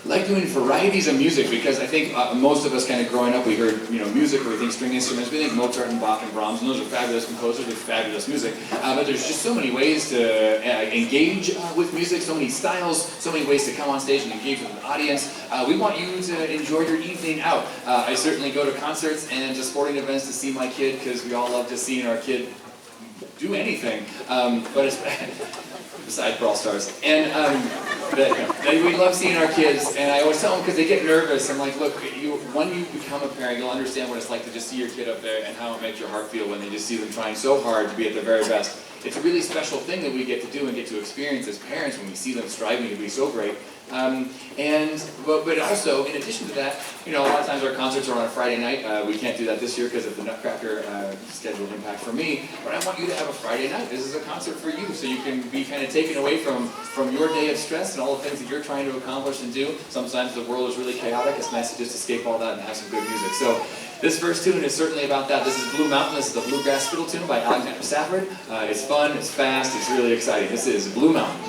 like doing varieties of music because I think most of us kind of growing up, we heard music, or we think string instruments, we think Mozart and Bach and Brahms, and those are fabulous composers with fabulous music. But there's just so many ways to engage with music, so many styles, so many ways to come on stage and engage with an audience. We want you to enjoy your evening out. I certainly go to concerts and to sporting events to see my kid because we all love just seeing our kid do anything. But it's besides Brawl Stars. And we love seeing our kids, and I always tell them, because they get nervous, I'm like, look, when you become a parent, you'll understand what it's like to just see your kid up there and how it makes your heart feel when they just see them trying so hard to be at their very best. It's a really special thing that we get to do and get to experience as parents when we see them striving to be so great. But also, in addition to that, a lot of times our concerts are on a Friday night. We can't do that this year because of the Nutcracker schedule impact for me. But I want you to have a Friday night. This is a concert for you, so you can be kind of taken away from your day of stress and all the things that you're trying to accomplish and do. Sometimes the world is really chaotic. It's nice to just escape all that and have some good music. So this first tune is certainly about that. This is Blue Mountain. This is the Bluegrass Fiddle tune by Safford. It's fun, it's fast, it's really exciting. This is Blue Mountain.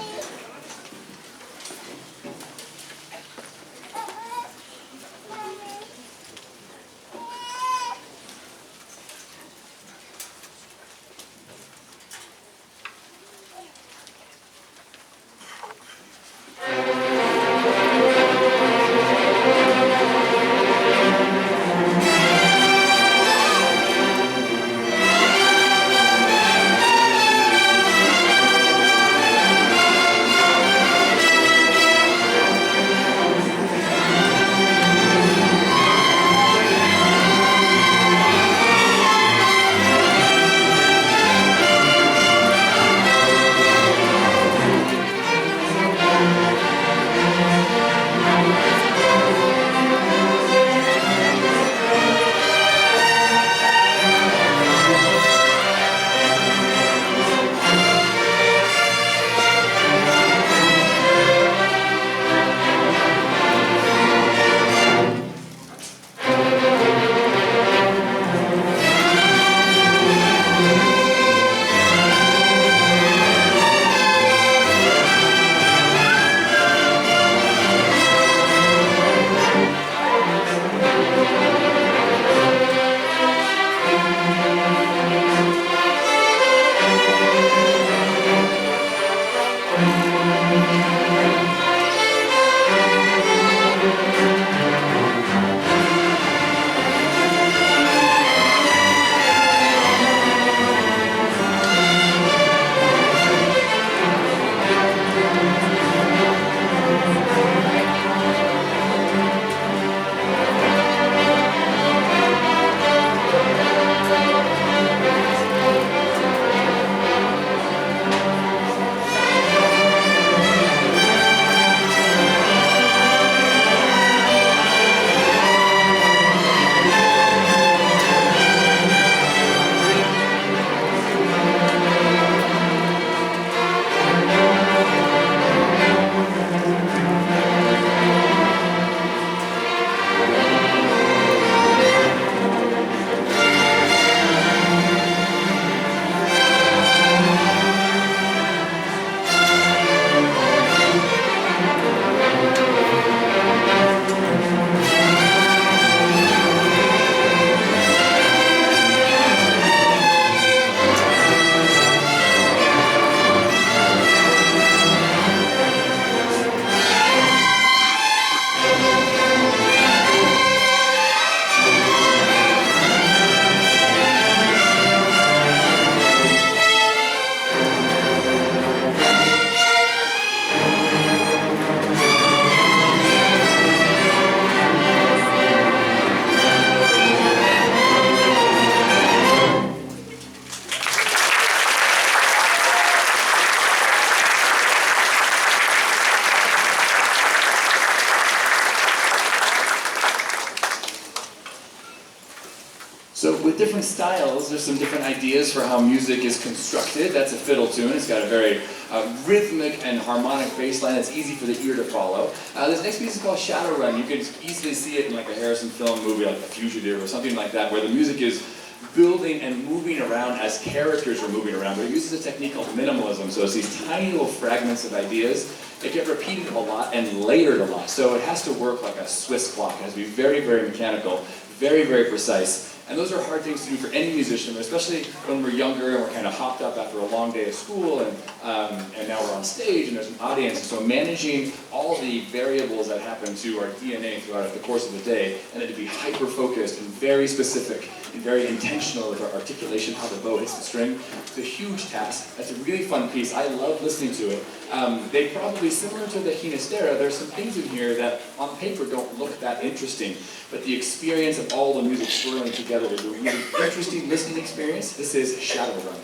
So with different styles, there's some different ideas for how music is constructed. That's a fiddle tune. It's got a very rhythmic and harmonic bass line that's easy for the ear to follow. This next piece is called Shadow Run. You can easily see it in like a Harrison film movie like The Fugitive or something like that, where the music is building and moving around as characters are moving around. But it uses a technique called minimalism, so it's these tiny little fragments of ideas they get repeated a lot and layered a lot. So it has to work like a Swiss clock. It has to be very, very mechanical, very, very precise. And those are hard things to do for any musician, but especially when we're younger and we're kind of hopped up after a long day of school, and now we're on stage and there's an audience. And so managing all the variables that happen to our DNA throughout the course of the day, and then to be hyper-focused and very specific and very intentional with our articulation, how the bow hits the string, it's a huge task. That's a really fun piece. I love listening to it. They probably, similar to the Ginastera, there's some things in here that on paper don't look that interesting, but the experience of all the music swirling together is a really interesting listening experience. This is Shadowrun.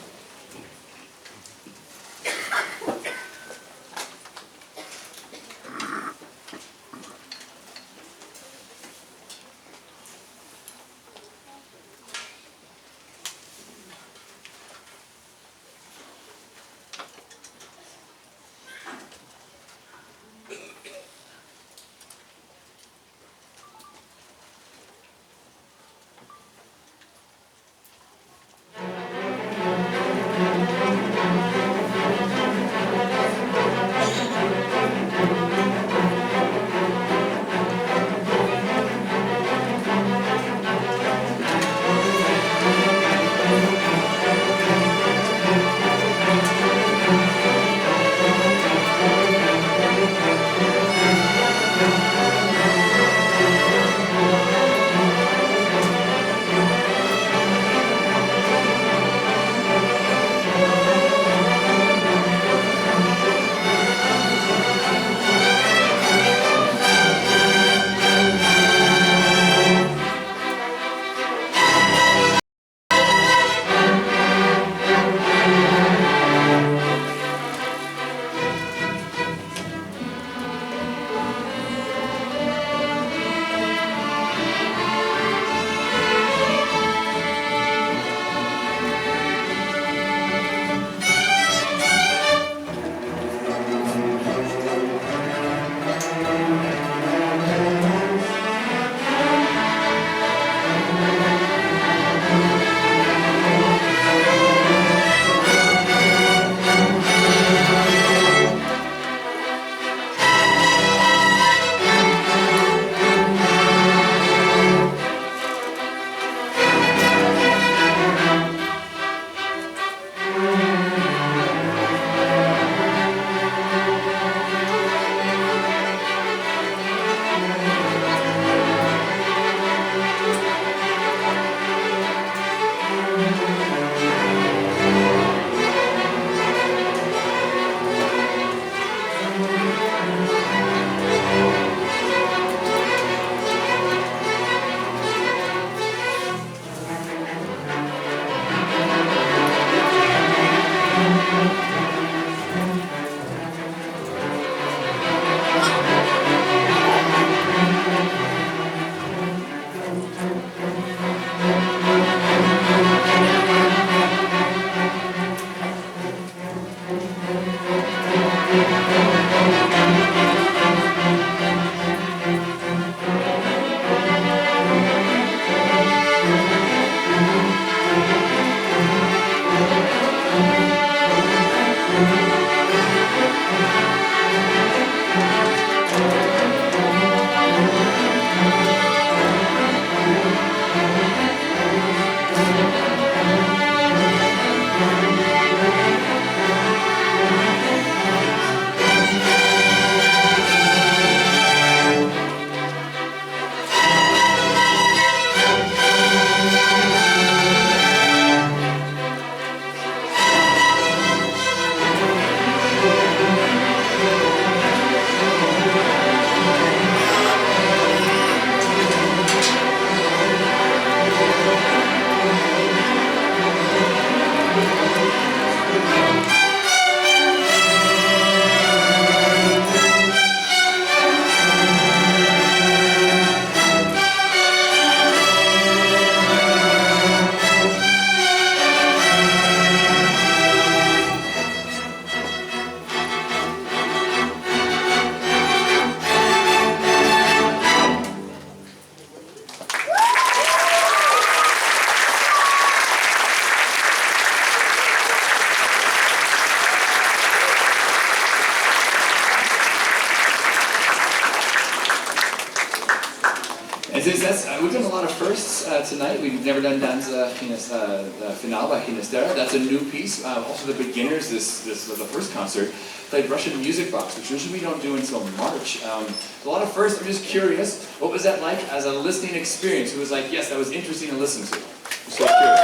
And since we've done a lot of firsts tonight. We've never done Danza Final by Finistera. That's a new piece. Also the beginners, this was the first concert, played Russian Music Box, which usually we don't do until March. A lot of firsts. I'm just curious, what was that like as a listening experience? Who was like, yes, that was interesting to listen to? I'm so curious.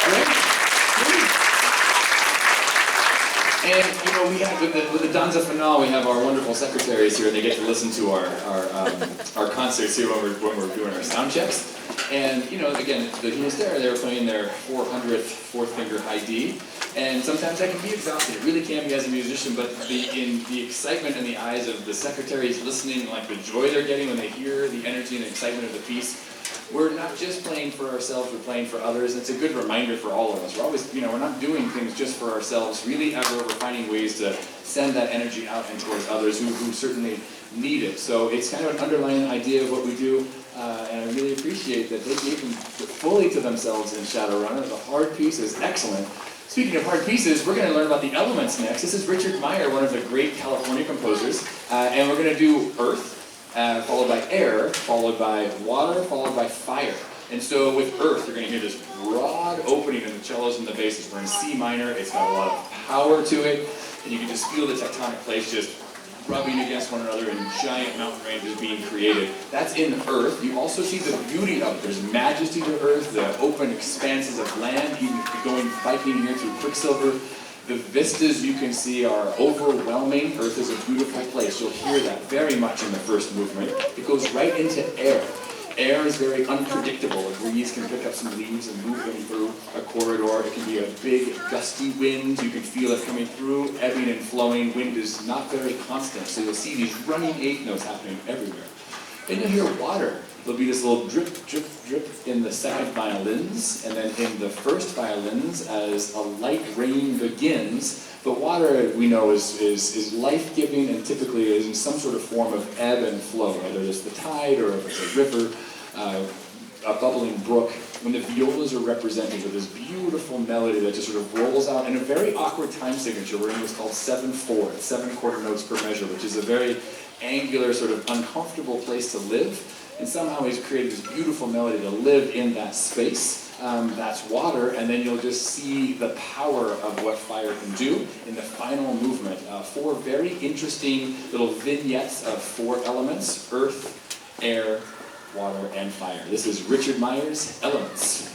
Great. And we have with the Danza Final, we have our wonderful secretaries here, and they get to listen to our concerts here when we're doing our sound checks. And again, the Finistera, they were playing their 400th fourth finger high D, and sometimes that can be exhausting. It really can be as a musician, but in the excitement in the eyes of the secretaries listening, like the joy they're getting when they hear the energy and the excitement of the piece. We're not just playing for ourselves, we're playing for others. It's a good reminder for all of us. We're always, we're not doing things just for ourselves. Really, ever, we're finding ways to send that energy out and towards others who certainly need it. So it's kind of an underlying idea of what we do, and I really appreciate that they gave them fully to themselves in Shadowrunner. The hard piece is excellent. Speaking of hard pieces, we're going to learn about the elements next. This is Richard Meyer, one of the great California composers, and we're going to do earth, followed by air, followed by water, followed by fire. And so with earth, you're going to hear this broad opening in the cellos and the basses. We're in C minor. It's got a lot of power to it, and you can just feel the tectonic plates just rubbing against one another and giant mountain ranges being created. That's in earth. You also see the beauty of it. There's majesty to earth, the open expanses of land, even going biking here through Quicksilver. The vistas you can see are overwhelming. Earth is a beautiful place. You'll hear that very much in the first movement. It goes right into air. Air is very unpredictable. A breeze can pick up some leaves and move them through a corridor. It can be a big, gusty wind. You can feel it coming through, ebbing and flowing. Wind is not very constant, so you'll see these running eighth notes happening everywhere. Then you'll hear water. There'll be this little drip, drip, drip in the second violins, and then in the first violins as a light rain begins. But water, we know, is life-giving and typically is in some sort of form of ebb and flow, whether it's the tide or if it's a river, a bubbling brook. When the violas are represented with this beautiful melody that just sort of rolls out in a very awkward time signature. We're in what's called 7/4, 7/4 notes per measure, which is a very angular, sort of uncomfortable place to live. And somehow he's created this beautiful melody to live in that space. That's water, and then you'll just see the power of what fire can do in the final movement. 4 very interesting little vignettes of 4 elements: earth, air, water, and fire. This is Richard Meyer's Elements.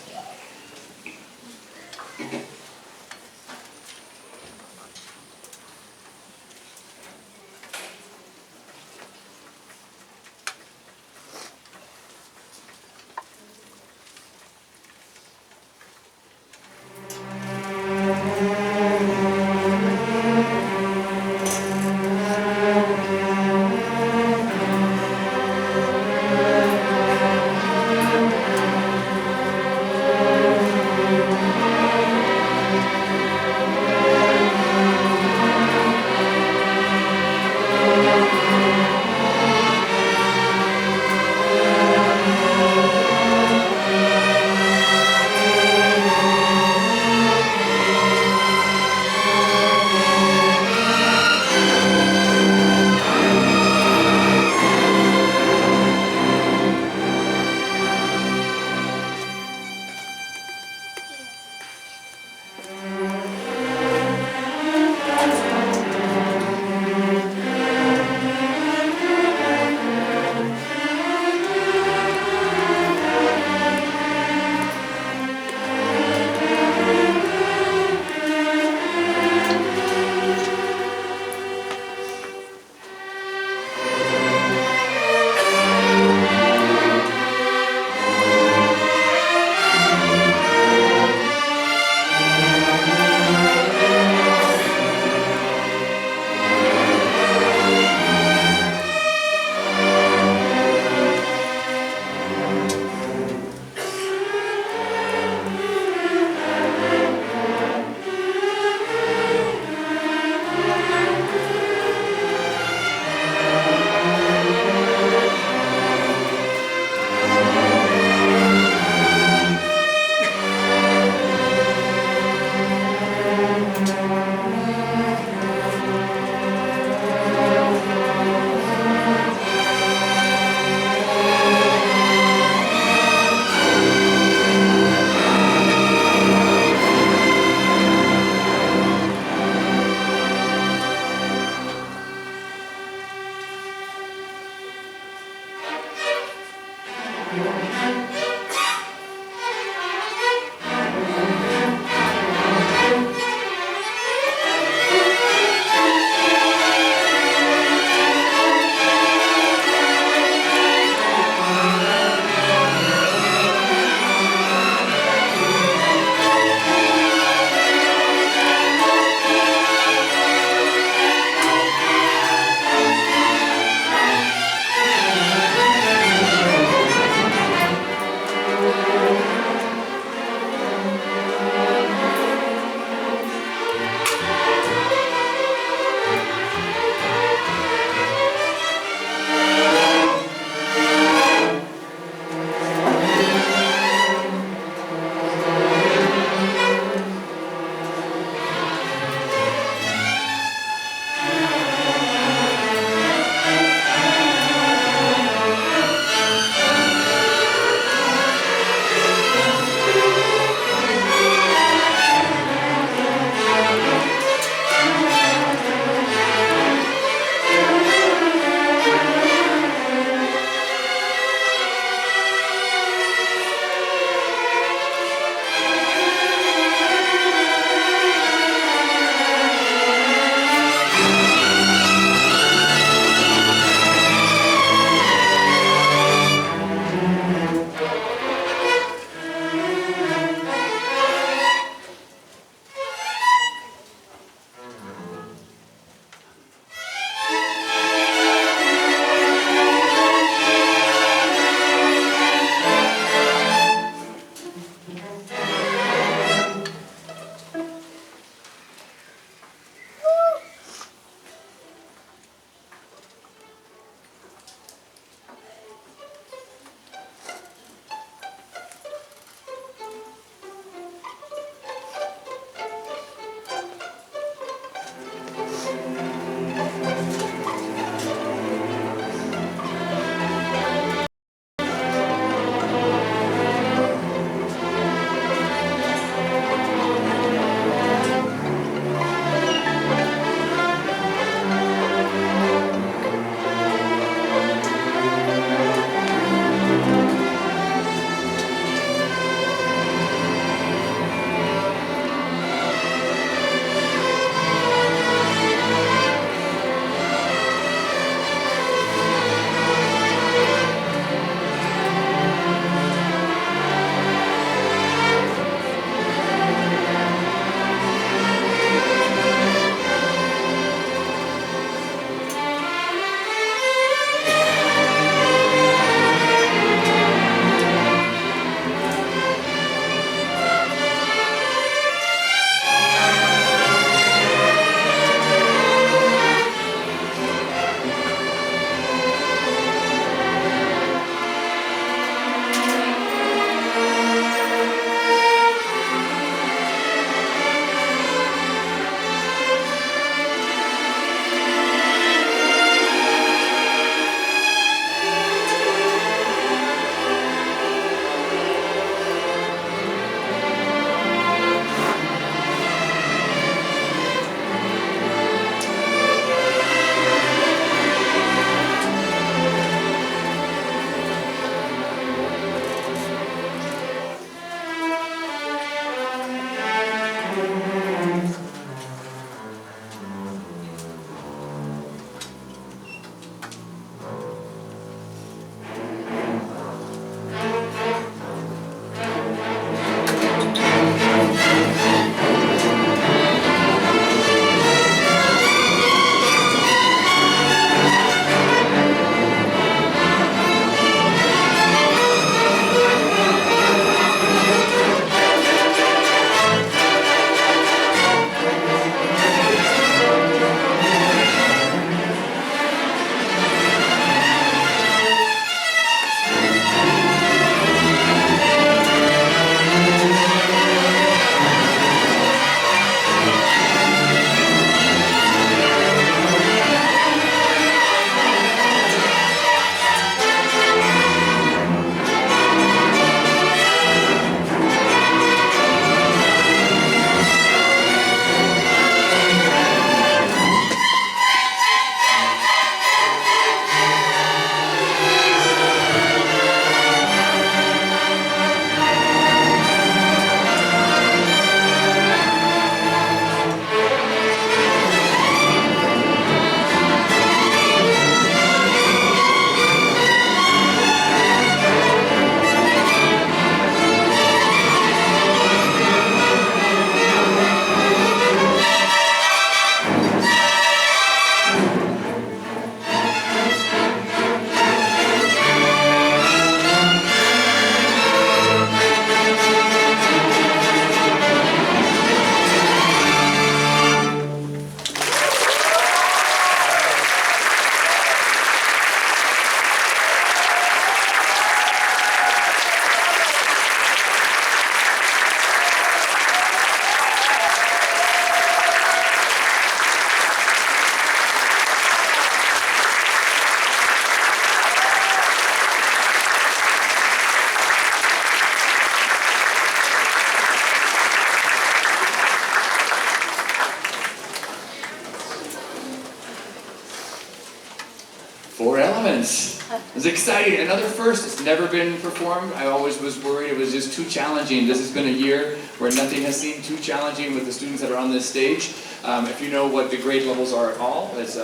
Elements. It's exciting. Another first. It's never been performed. I always was worried it was just too challenging. This has been a year where nothing has seemed too challenging with the students that are on this stage. If you know what the grade levels are at all, it's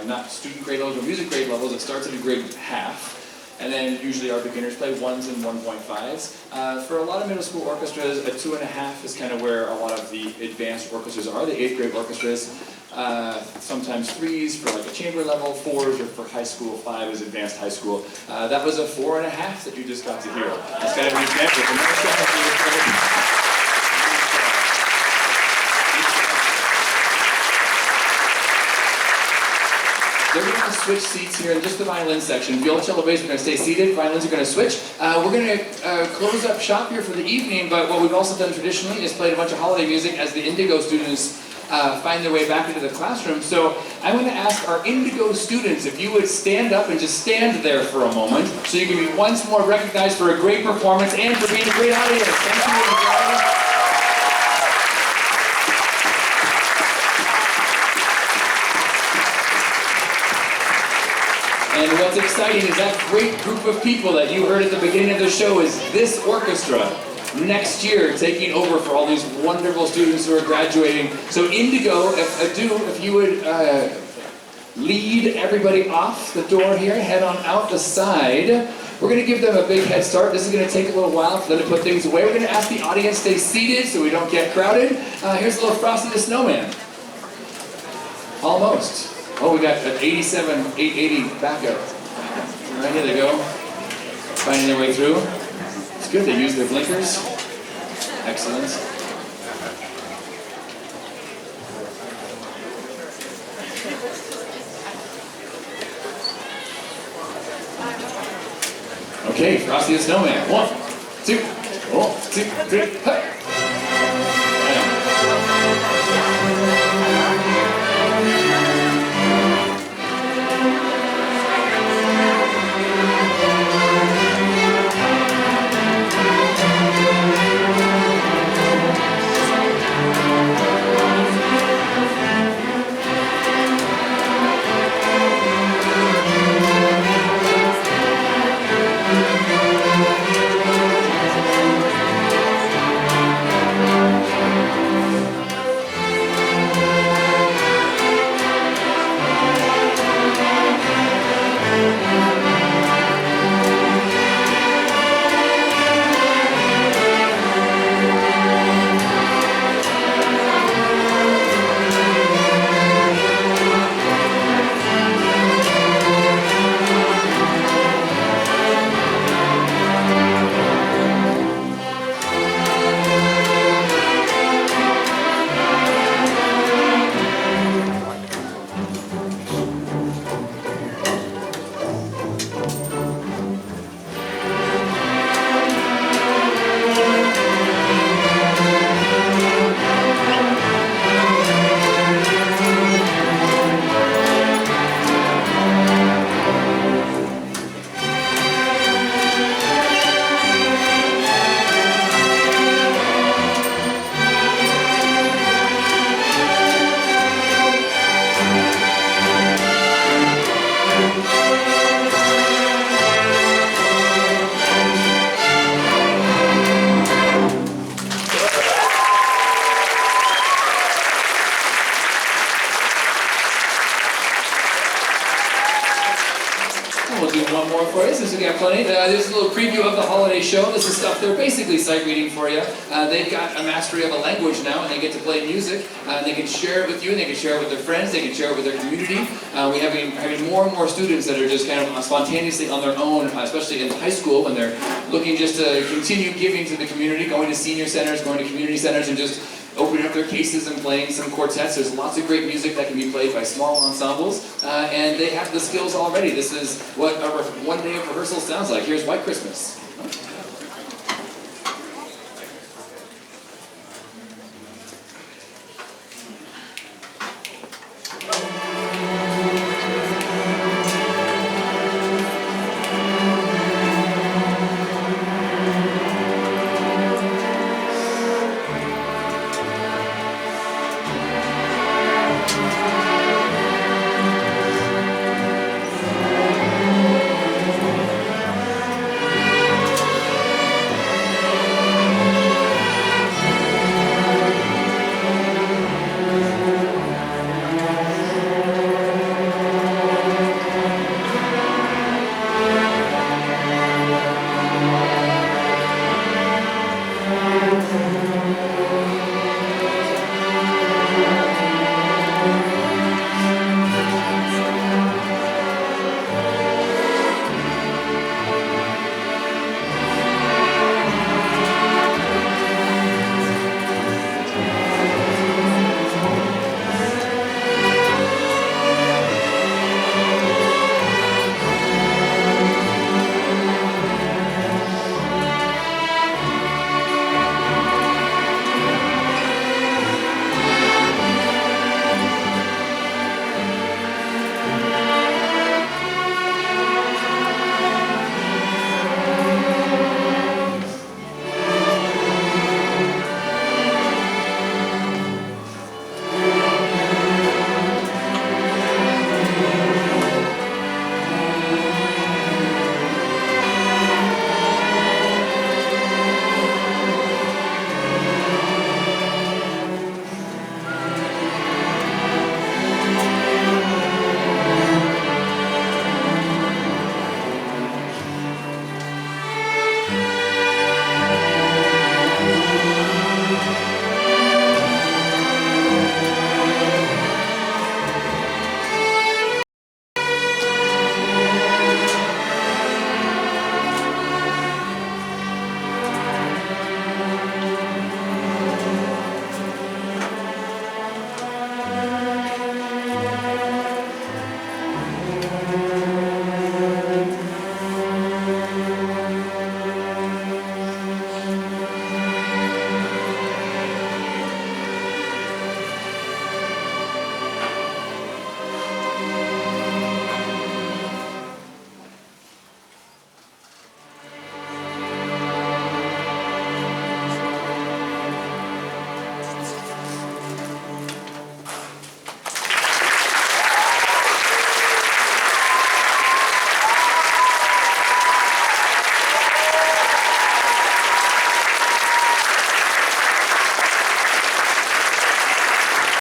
not student grade levels or music grade levels. It starts at a grade half. And then usually our beginners play 1s and 1.5s. For a lot of middle school orchestras, a 2.5 is kind of where a lot of the advanced orchestras are, the 8th grade orchestras. Sometimes 3s for like a chamber level, 4s are for high school, 5 is advanced high school. That was a 4.5 that you just got to hear. That's kind of an example. They're going to switch seats here in just the violin section. Violoncello bass are going to stay seated, violins are going to switch. We're going to close up shop here for the evening, but what we've also done traditionally is played a bunch of holiday music as the Indigo students find their way back into the classroom. So I'm going to ask our Indigo students if you would stand up and just stand there for a moment so you can be once more recognized for a great performance and for being a great audience. Thank you, everybody. And what's exciting is that great group of people that you heard at the beginning of the show is this orchestra next year taking over for all these wonderful students who are graduating. So Indigo, if you would lead everybody off the door here, head on out the side. We're going to give them a big head start. This is going to take a little while for them to put things away. We're going to ask the audience stay seated so we don't get crowded. Here's a little Frosty the Snowman. Almost. Oh, we got an 87, 880 backup. Right, here they go. Finding their way through. It's good they use their blinkers. Excellent. Okay, Frosty the Snowman. 1, 2, 1, 2, 3, hey! One more for you, since we got plenty. There's a little preview of the holiday show. This is stuff they're basically sight reading for you. They've got a mastery of a language now, and they get to play music. They can share it with you, and they can share it with their friends. They can share it with their community. We're having more and more students that are just kind of spontaneously on their own, especially in high school, when they're looking just to continue giving to the community, going to senior centers, going to community centers, and just opening up their cases and playing some quartets. There's lots of great music that can be played by small ensembles, and they have the skills already. This is what one day of rehearsal sounds like. Here's White Christmas.